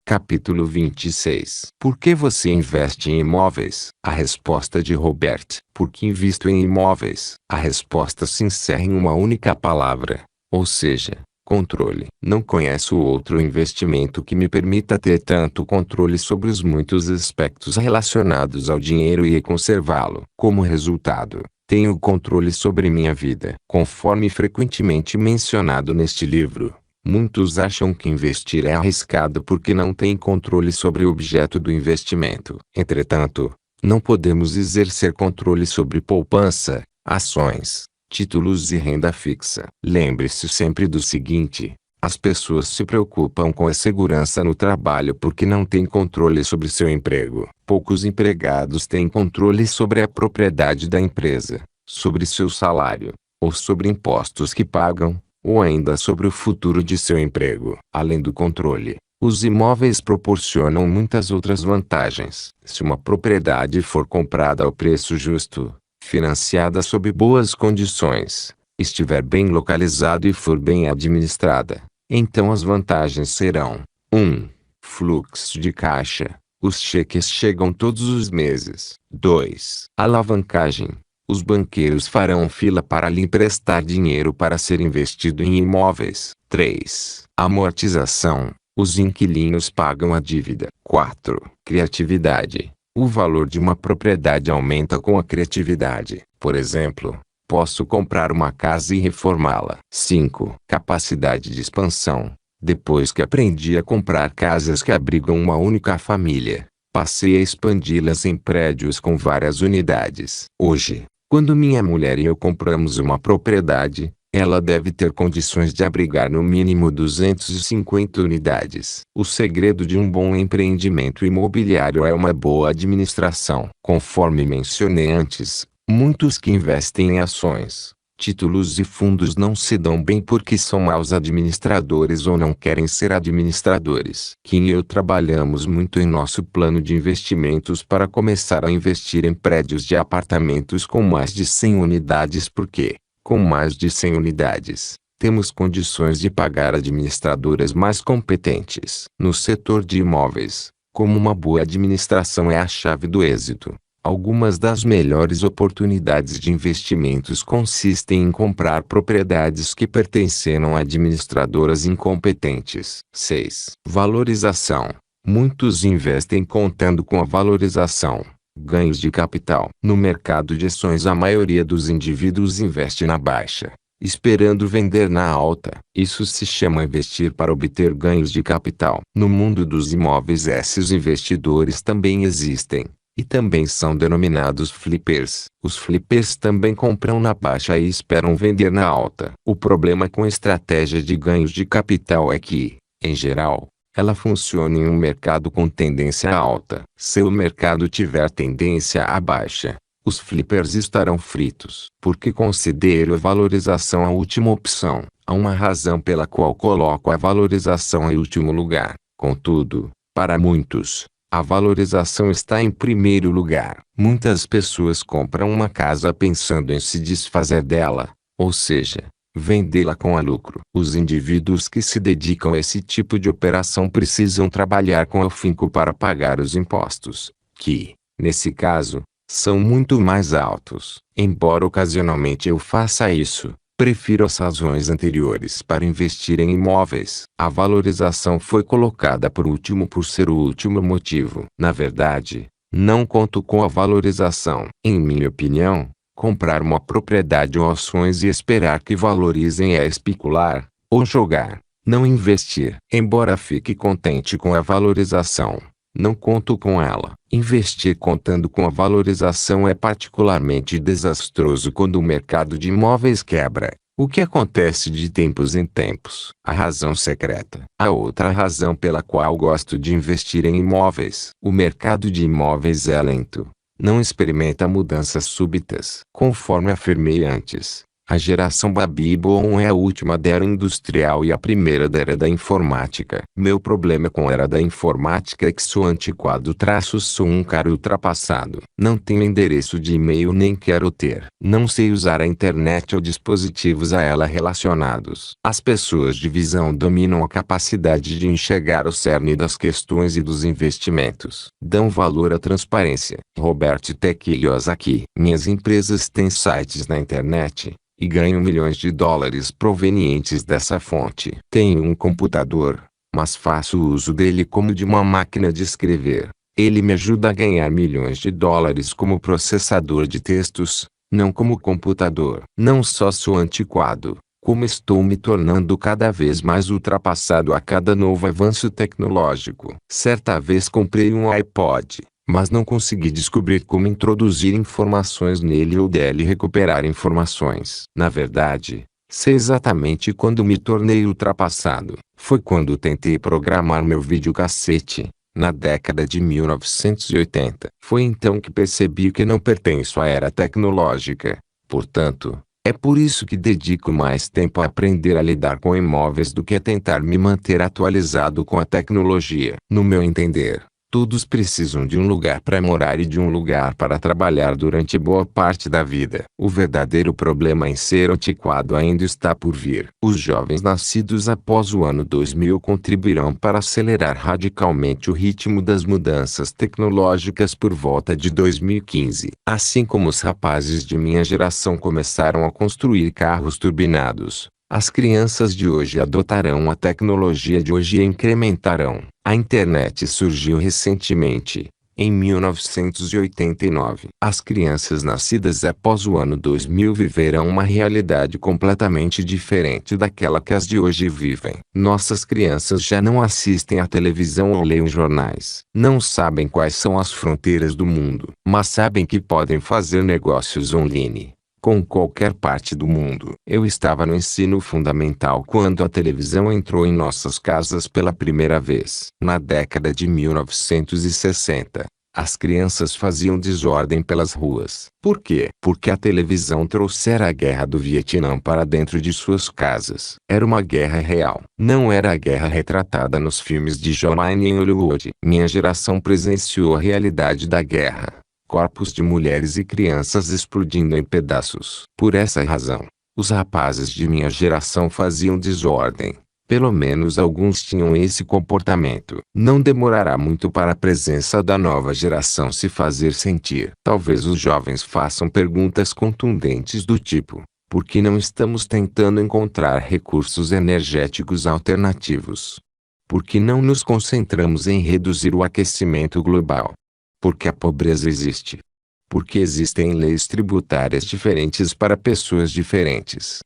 Capítulo 26. Por que você investe em imóveis? A resposta de Robert. Por que invisto em imóveis? A resposta se encerra em uma única palavra, ou seja, controle. Não conheço outro investimento que me permita ter tanto controle sobre os muitos aspectos relacionados ao dinheiro e conservá-lo. Como resultado, tenho controle sobre minha vida. Conforme frequentemente mencionado neste livro, muitos acham que investir é arriscado porque não têm controle sobre o objeto do investimento. Entretanto, não podemos exercer controle sobre poupança, ações, títulos e renda fixa. Lembre-se sempre do seguinte: as pessoas se preocupam com a segurança no trabalho porque não têm controle sobre seu emprego. Poucos empregados têm controle sobre a propriedade da empresa, sobre seu salário, ou sobre impostos que pagam, ou ainda sobre o futuro de seu emprego. Além do controle, os imóveis proporcionam muitas outras vantagens. Se uma propriedade for comprada ao preço justo, financiada sob boas condições, estiver bem localizada e for bem administrada, então as vantagens serão: 1. Fluxo de caixa. Os cheques chegam todos os meses. 2. Alavancagem. Os banqueiros farão fila para lhe emprestar dinheiro para ser investido em imóveis. 3. Amortização. Os inquilinos pagam a dívida. 4. Criatividade. O valor de uma propriedade aumenta com a criatividade. Por exemplo, posso comprar uma casa e reformá-la. 5. Capacidade de expansão. Depois que aprendi a comprar casas que abrigam uma única família, passei a expandi-las em prédios com várias unidades. Hoje, quando minha mulher e eu compramos uma propriedade, ela deve ter condições de abrigar no mínimo 250 unidades. O segredo de um bom empreendimento imobiliário é uma boa administração. Conforme mencionei antes, muitos que investem em ações, títulos e fundos não se dão bem porque são maus administradores ou não querem ser administradores. Kim e eu trabalhamos muito em nosso plano de investimentos para começar a investir em prédios de apartamentos com mais de 100 unidades porque, com mais de 100 unidades, temos condições de pagar administradoras mais competentes. No setor de imóveis, como uma boa administração é a chave do êxito, algumas das melhores oportunidades de investimentos consistem em comprar propriedades que pertenceram a administradoras incompetentes. 6. Valorização. Muitos investem contando com a valorização, ganhos de capital. No mercado de ações, a maioria dos indivíduos investe na baixa, esperando vender na alta. Isso se chama investir para obter ganhos de capital. No mundo dos imóveis, esses investidores também existem, e também são denominados flippers. Os flippers também compram na baixa e esperam vender na alta. O problema com a estratégia de ganhos de capital é que, em geral, ela funciona em um mercado com tendência alta. Se o mercado tiver tendência à baixa, os flippers estarão fritos. Porque considero a valorização a última opção. Há uma razão pela qual coloco a valorização em último lugar. Contudo, para muitos, a valorização está em primeiro lugar. Muitas pessoas compram uma casa pensando em se desfazer dela, ou seja, vendê-la com lucro. Os indivíduos que se dedicam a esse tipo de operação precisam trabalhar com afinco para pagar os impostos, que, nesse caso, são muito mais altos. Embora ocasionalmente eu faça isso, prefiro as razões anteriores para investir em imóveis. A valorização foi colocada por último por ser o último motivo. Na verdade, não conto com a valorização. Em minha opinião, comprar uma propriedade ou ações e esperar que valorizem é especular, ou jogar, não investir. Embora fique contente com a valorização, não conto com ela. Investir contando com a valorização é particularmente desastroso quando o mercado de imóveis quebra, o que acontece de tempos em tempos. A razão secreta. A outra razão pela qual gosto de investir em imóveis. O mercado de imóveis é lento. Não experimenta mudanças súbitas. Conforme afirmei antes, A geração Baby Boom é a última da era industrial e a primeira da era da informática. Meu problema com a era da informática é que sou antiquado / sou um cara ultrapassado. Não tenho endereço de e-mail nem quero ter. Não sei usar a internet ou dispositivos a ela relacionados. As pessoas de visão dominam a capacidade de enxergar o cerne das questões e dos investimentos. Dão valor à transparência. Robert T. Kiyosaki. Minhas empresas têm sites na internet e ganho milhões de dólares provenientes dessa fonte. Tenho um computador, mas faço uso dele como de uma máquina de escrever. Ele me ajuda a ganhar milhões de dólares como processador de textos, não como computador. Não só sou antiquado, como estou me tornando cada vez mais ultrapassado a cada novo avanço tecnológico. Certa vez comprei um iPod, mas não consegui descobrir como introduzir informações nele ou dele recuperar informações. Na verdade, sei exatamente quando me tornei ultrapassado. Foi quando tentei programar meu videocassete, na década de 1980. Foi então que percebi que não pertenço à era tecnológica. Portanto, é por isso que dedico mais tempo a aprender a lidar com imóveis do que a tentar me manter atualizado com a tecnologia. No meu entender, todos precisam de um lugar para morar e de um lugar para trabalhar durante boa parte da vida. O verdadeiro problema em ser antiquado ainda está por vir. Os jovens nascidos após o ano 2000 contribuirão para acelerar radicalmente o ritmo das mudanças tecnológicas por volta de 2015. Assim como os rapazes de minha geração começaram a construir carros turbinados, as crianças de hoje adotarão a tecnologia de hoje e incrementarão. A internet surgiu recentemente, em 1989. As crianças nascidas após o ano 2000 viverão uma realidade completamente diferente daquela que as de hoje vivem. Nossas crianças já não assistem à televisão ou leem jornais. Não sabem quais são as fronteiras do mundo, mas sabem que podem fazer negócios online com qualquer parte do mundo. Eu estava no ensino fundamental quando a televisão entrou em nossas casas pela primeira vez. Na década de 1960, as crianças faziam desordem pelas ruas. Por quê? Porque a televisão trouxera a guerra do Vietnã para dentro de suas casas. Era uma guerra real. Não era a guerra retratada nos filmes de Hollywood em Hollywood. Minha geração presenciou a realidade da guerra. Corpos de mulheres e crianças explodindo em pedaços. Por essa razão, os rapazes de minha geração faziam desordem. Pelo menos alguns tinham esse comportamento. Não demorará muito para a presença da nova geração se fazer sentir. Talvez os jovens façam perguntas contundentes do tipo: por que não estamos tentando encontrar recursos energéticos alternativos? Por que não nos concentramos em reduzir o aquecimento global? Porque a pobreza existe. Porque existem leis tributárias diferentes para pessoas diferentes.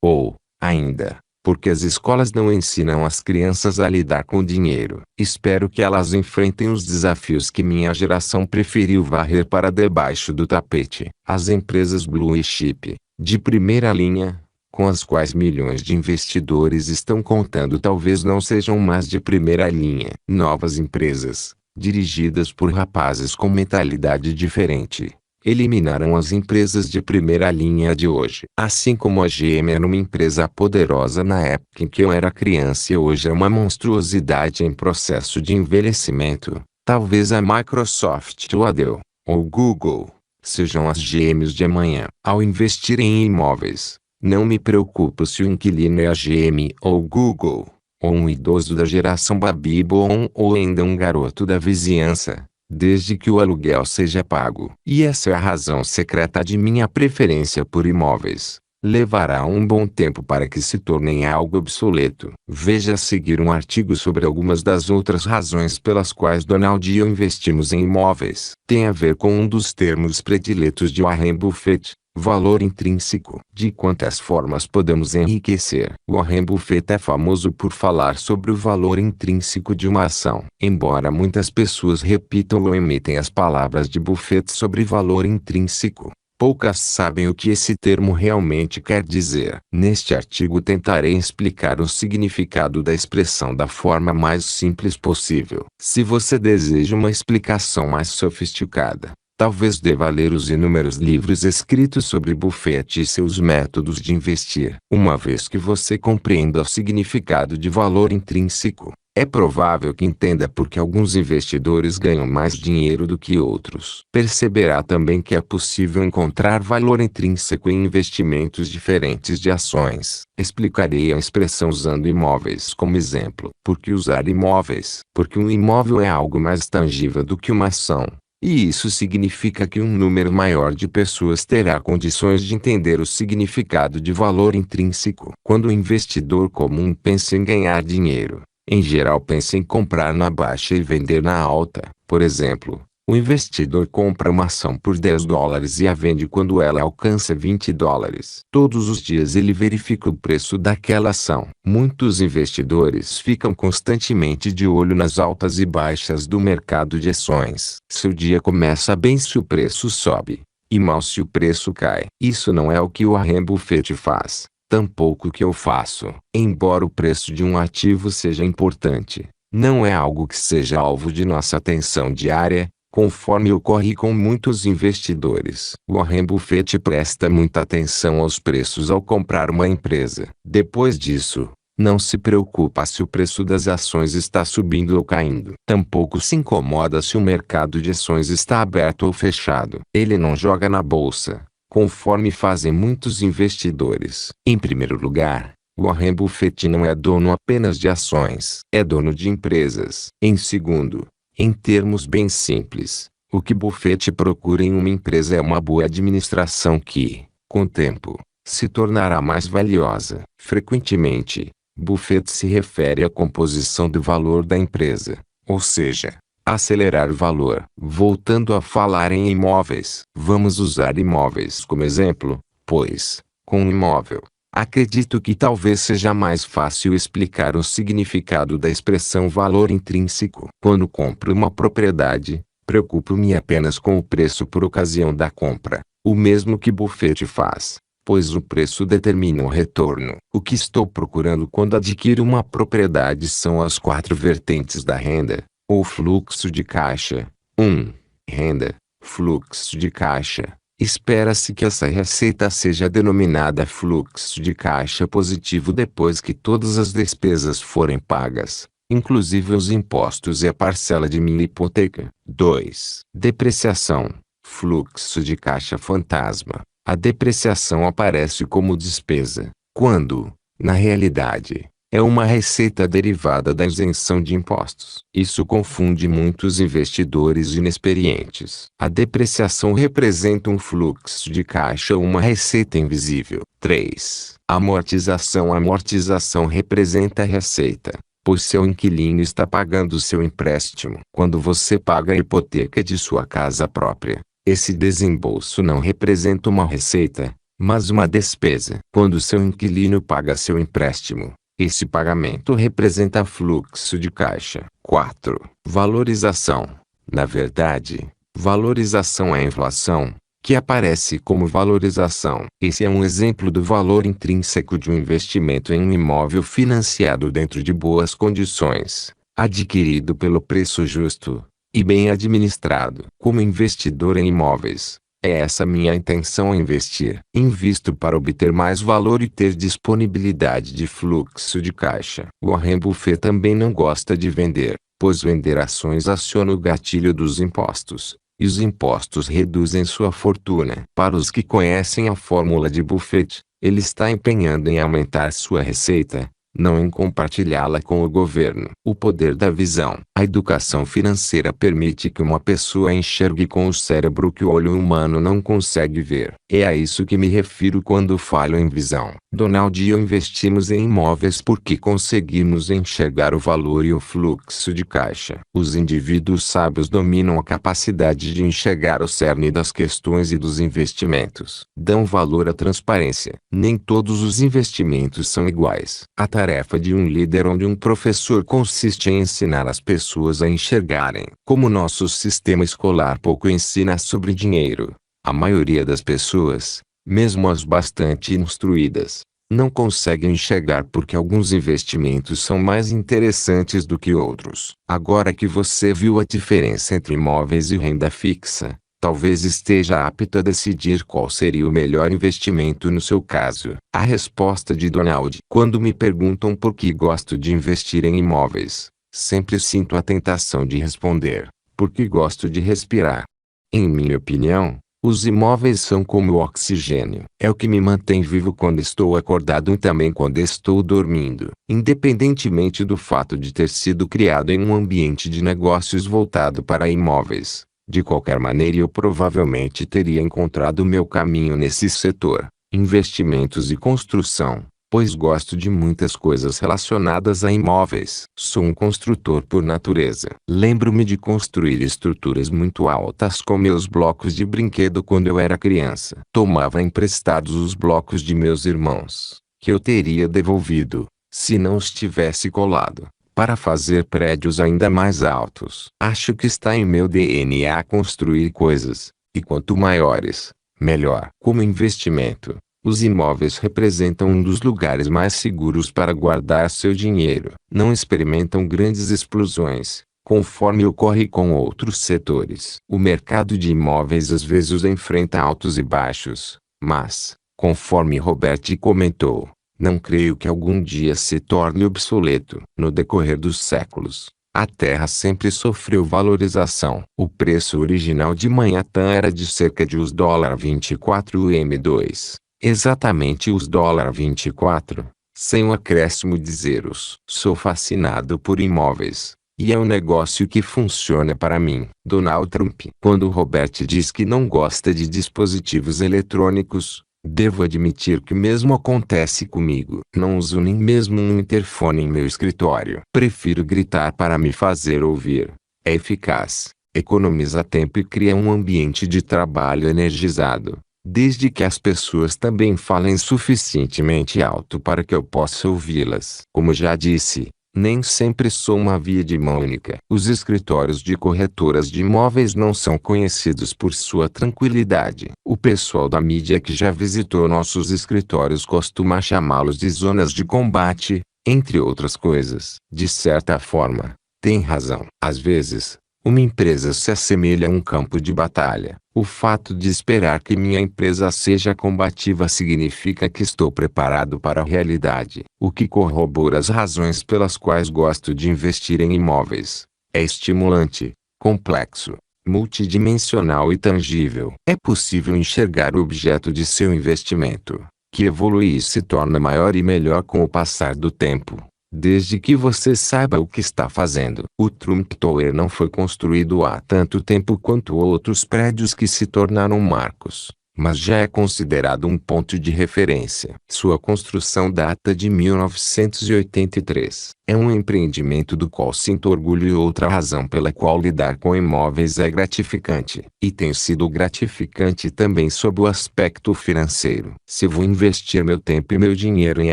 Ou, ainda, porque as escolas não ensinam as crianças a lidar com dinheiro. Espero que elas enfrentem os desafios que minha geração preferiu varrer para debaixo do tapete. As empresas Blue Chip, de primeira linha, com as quais milhões de investidores estão contando, talvez não sejam mais de primeira linha. Novas empresas, dirigidas por rapazes com mentalidade diferente, eliminaram as empresas de primeira linha de hoje. Assim como a GM era uma empresa poderosa na época em que eu era criança e hoje é uma monstruosidade em processo de envelhecimento, talvez a Microsoft ou a Dell, ou Google, sejam as GMs de amanhã. Ao investir em imóveis, não me preocupo se o inquilino é a GM ou Google, ou um idoso da geração Baby Boom ou ainda um garoto da vizinhança, desde que o aluguel seja pago. E essa é a razão secreta de minha preferência por imóveis. Levará um bom tempo para que se tornem algo obsoleto. Veja a seguir um artigo sobre algumas das outras razões pelas quais Donald e eu investimos em imóveis. Tem a ver com um dos termos prediletos de Warren Buffett: valor intrínseco. De quantas formas podemos enriquecer? Warren Buffett é famoso por falar sobre o valor intrínseco de uma ação. Embora muitas pessoas repitam ou emitem as palavras de Buffett sobre valor intrínseco, poucas sabem o que esse termo realmente quer dizer. Neste artigo tentarei explicar o significado da expressão da forma mais simples possível. Se você deseja uma explicação mais sofisticada, Talvez deva ler os inúmeros livros escritos sobre Buffett e seus métodos de investir. Uma vez que você compreenda o significado de valor intrínseco, é provável que entenda por que alguns investidores ganham mais dinheiro do que outros. Perceberá também que é possível encontrar valor intrínseco em investimentos diferentes de ações. Explicarei a expressão usando imóveis como exemplo. Por que usar imóveis? Porque um imóvel é algo mais tangível do que uma ação. E isso significa que um número maior de pessoas terá condições de entender o significado de valor intrínseco. Quando o investidor comum pensa em ganhar dinheiro, em geral pensa em comprar na baixa e vender na alta. Por exemplo, o investidor compra uma ação por $10 e a vende quando ela alcança $20. Todos os dias ele verifica o preço daquela ação. Muitos investidores ficam constantemente de olho nas altas e baixas do mercado de ações. Seu dia começa bem se o preço sobe, e mal se o preço cai. Isso não é o que o Warren Buffett faz. Tampouco o que eu faço. Embora o preço de um ativo seja importante, não é algo que seja alvo de nossa atenção diária, conforme ocorre com muitos investidores. Warren Buffett presta muita atenção aos preços ao comprar uma empresa. Depois disso, não se preocupa se o preço das ações está subindo ou caindo. Tampouco se incomoda se o mercado de ações está aberto ou fechado. Ele não joga na bolsa, conforme fazem muitos investidores. Em primeiro lugar, Warren Buffett não é dono apenas de ações. É dono de empresas. Em segundo, em termos bem simples, o que Buffett procura em uma empresa é uma boa administração que, com o tempo, se tornará mais valiosa. Frequentemente, Buffett se refere à composição do valor da empresa, ou seja, acelerar o valor. Voltando a falar em imóveis, vamos usar imóveis como exemplo, pois, com um imóvel, acredito que talvez seja mais fácil explicar o significado da expressão valor intrínseco. Quando compro uma propriedade, preocupo-me apenas com o preço por ocasião da compra, o mesmo que Buffett faz, pois o preço determina o retorno. O que estou procurando quando adquiro uma propriedade são as 4 vertentes da renda, ou fluxo de caixa. 1. Renda, fluxo de caixa. Espera-se que essa receita seja denominada fluxo de caixa positivo depois que todas as despesas forem pagas, inclusive os impostos e a parcela de minha hipoteca. 2. Depreciação, fluxo de caixa fantasma. A depreciação aparece como despesa, quando, na realidade, é uma receita derivada da isenção de impostos. Isso confunde muitos investidores inexperientes. A depreciação representa um fluxo de caixa ou uma receita invisível. 3. Amortização. A amortização representa a receita, pois seu inquilino está pagando seu empréstimo. Quando você paga a hipoteca de sua casa própria, esse desembolso não representa uma receita, mas uma despesa. Quando seu inquilino paga seu empréstimo, esse pagamento representa fluxo de caixa. 4. Valorização. Na verdade, valorização é a inflação, que aparece como valorização. Esse é um exemplo do valor intrínseco de um investimento em um imóvel financiado dentro de boas condições, adquirido pelo preço justo e bem administrado. Como investidor em imóveis, é essa minha intenção ao investir. Invisto para obter mais valor e ter disponibilidade de fluxo de caixa. Warren Buffett também não gosta de vender, pois vender ações aciona o gatilho dos impostos, e os impostos reduzem sua fortuna. Para os que conhecem a fórmula de Buffett, ele está empenhando em aumentar sua receita, não em compartilhá-la com o governo. O poder da visão. A educação financeira permite que uma pessoa enxergue com o cérebro o que o olho humano não consegue ver. É a isso que me refiro quando falo em visão. Donald e eu investimos em imóveis porque conseguimos enxergar o valor e o fluxo de caixa. Os indivíduos sábios dominam a capacidade de enxergar o cerne das questões e dos investimentos. Dão valor à transparência. Nem todos os investimentos são iguais. A tarefa de um líder ou de um professor consiste em ensinar as pessoas a enxergarem. Como nosso sistema escolar pouco ensina sobre dinheiro, a maioria das pessoas, mesmo as bastante instruídas, não conseguem enxergar porque alguns investimentos são mais interessantes do que outros. Agora que você viu a diferença entre imóveis e renda fixa, talvez esteja apto a decidir qual seria o melhor investimento no seu caso. A resposta de Donald: quando me perguntam por que gosto de investir em imóveis, sempre sinto a tentação de responder: porque gosto de respirar. Em minha opinião, os imóveis são como o oxigênio. É o que me mantém vivo quando estou acordado e também quando estou dormindo. Independentemente do fato de ter sido criado em um ambiente de negócios voltado para imóveis, de qualquer maneira eu provavelmente teria encontrado meu caminho nesse setor, investimentos e construção, pois gosto de muitas coisas relacionadas a imóveis. Sou um construtor por natureza. Lembro-me de construir estruturas muito altas com meus blocos de brinquedo quando eu era criança. Tomava emprestados os blocos de meus irmãos, que eu teria devolvido, se não os tivesse colado, para fazer prédios ainda mais altos. Acho que está em meu DNA construir coisas, e quanto maiores, melhor. Como investimento, os imóveis representam um dos lugares mais seguros para guardar seu dinheiro. Não experimentam grandes explosões, conforme ocorre com outros setores. O mercado de imóveis às vezes enfrenta altos e baixos, mas, conforme Robert comentou, não creio que algum dia se torne obsoleto. No decorrer dos séculos, a terra sempre sofreu valorização. O preço original de Manhattan era de cerca de $24 m2. Exatamente os $24, sem um acréscimo de zeros. Sou fascinado por imóveis, e é um negócio que funciona para mim. Donald Trump. Quando Robert diz que não gosta de dispositivos eletrônicos, devo admitir que mesmo acontece comigo. Não uso nem mesmo um interfone em meu escritório. Prefiro gritar para me fazer ouvir. É eficaz, economiza tempo e cria um ambiente de trabalho energizado, desde que as pessoas também falem suficientemente alto para que eu possa ouvi-las. Como já disse, nem sempre sou uma via de mão única. Os escritórios de corretoras de imóveis não são conhecidos por sua tranquilidade. O pessoal da mídia que já visitou nossos escritórios costuma chamá-los de zonas de combate, entre outras coisas. De certa forma, tem razão. Às vezes, uma empresa se assemelha a um campo de batalha. O fato de esperar que minha empresa seja combativa significa que estou preparado para a realidade, o que corrobora as razões pelas quais gosto de investir em imóveis. É estimulante, complexo, multidimensional e tangível. É possível enxergar o objeto de seu investimento, que evolui e se torna maior e melhor com o passar do tempo, desde que você saiba o que está fazendo. O Trump Tower não foi construído há tanto tempo quanto outros prédios que se tornaram marcos, mas já é considerado um ponto de referência. Sua construção data de 1983. É um empreendimento do qual sinto orgulho e outra razão pela qual lidar com imóveis é gratificante. E tem sido gratificante também sob o aspecto financeiro. Se vou investir meu tempo e meu dinheiro em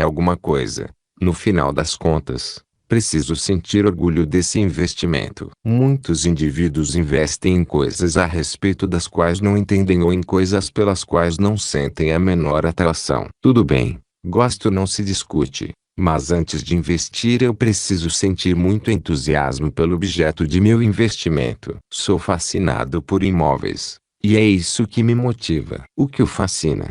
alguma coisa, no final das contas, preciso sentir orgulho desse investimento. Muitos indivíduos investem em coisas a respeito das quais não entendem ou em coisas pelas quais não sentem a menor atração. Tudo bem, gosto não se discute, mas antes de investir eu preciso sentir muito entusiasmo pelo objeto de meu investimento. Sou fascinado por imóveis, e é isso que me motiva. O que o fascina,